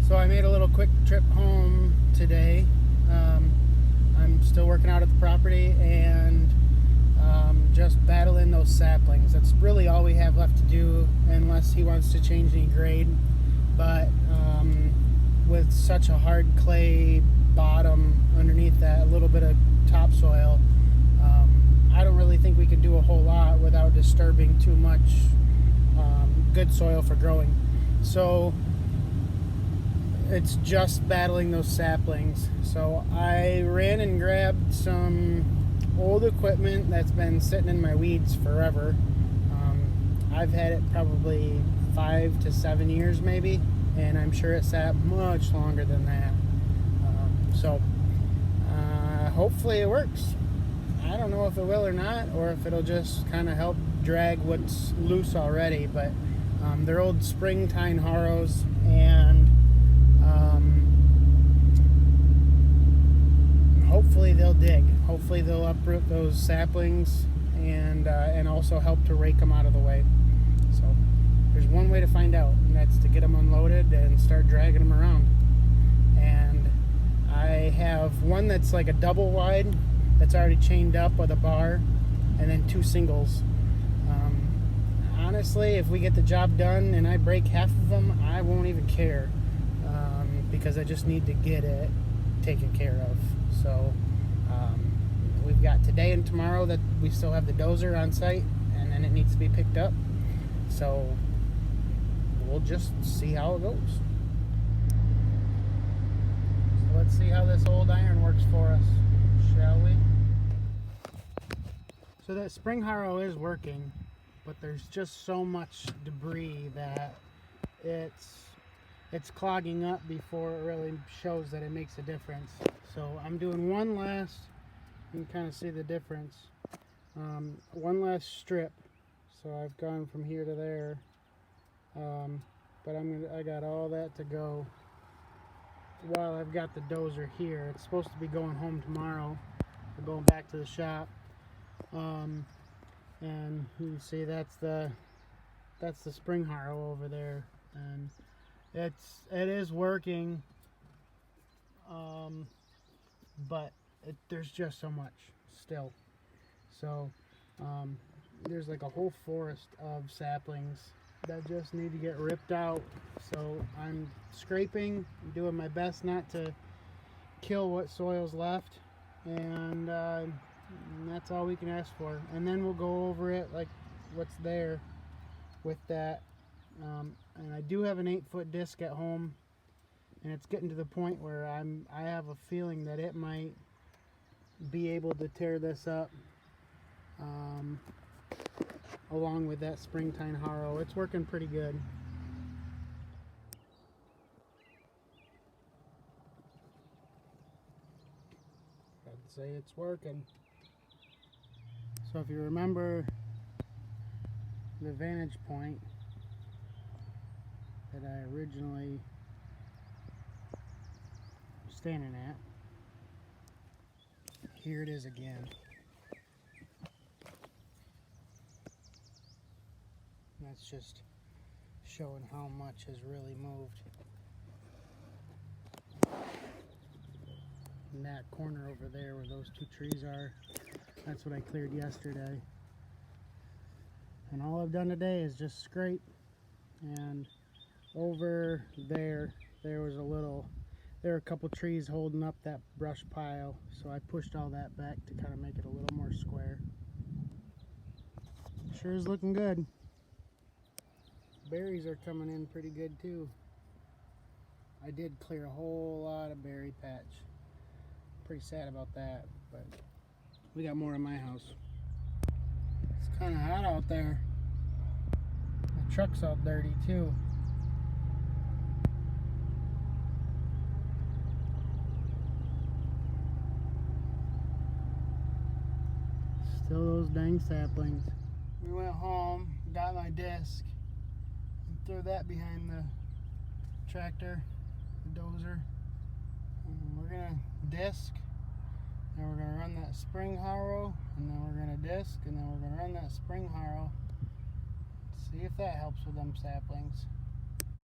So I made a little quick trip home today. I'm still working out at the property and just battling those saplings. That's really all we have left to do unless he wants to change any grade. But with such a hard clay bottom underneath that, a little bit of topsoil, I don't really think we can do a whole lot without disturbing too much good soil for growing. So it's just battling those saplings. So I ran and grabbed some old equipment that's been sitting in my weeds forever. I've had it probably 5 to 7 years maybe, and I'm sure it sat much longer than that. Hopefully it works. I don't know if it will or not, or if it'll just kind of help drag what's loose already, but they're old springtime harrows, and hopefully they'll dig. Hopefully they'll uproot those saplings and also help to rake them out of the way. So there's one way to find out, and that's to get them unloaded and start dragging them around. And I have one that's like a double wide that's already chained up with a bar, and then 2 singles. Honestly, if we get the job done and I break half of them, I won't even care, because I just need to get it taken care of. So we've got today and tomorrow that we still have the dozer on site, and then it needs to be picked up. So we'll just see how it goes. So let's see how this old iron works for us, shall we? So that spring harrow is working, but there's just so much debris that it's clogging up before it really shows that it makes a difference. So I'm doing one last, you can kind of see the difference, one last strip. So I've gone from here to there, but I got all that to go while I've got the dozer here. It's supposed to be going home tomorrow. We're going back to the shop. And you can see that's the spring harrow over there, and it is working, but there's just so much still. So there's like a whole forest of saplings that just need to get ripped out. So I'm scraping, doing my best not to kill what soil's left, and that's all we can ask for. And then we'll go over it like what's there with that. And I do have an 8-foot disc at home, and it's getting to the point where I have a feeling that it might be able to tear this up, along with that springtime harrow. It's working pretty good. I'd say it's working. So if you remember the vantage point that I originally was standing at, here it is again. That's just showing how much has really moved. In that corner over there where those 2 trees are, that's what I cleared yesterday. And all I've done today is just scrape. And over there there were a couple trees holding up that brush pile, so I pushed all that back to kind of make it a little more square. Sure is looking good. Berries are coming in pretty good too. I did clear a whole lot of berry patch. Pretty sad about that, but we got more in my house. It's kind of hot out there. The truck's all dirty too. Still those dang saplings. We went home, got my disc, and threw that behind the tractor, the dozer. And we're gonna disc, and we're gonna run that spring harrow, and then we're gonna disc, and then we're gonna run that spring harrow. See if that helps with them saplings.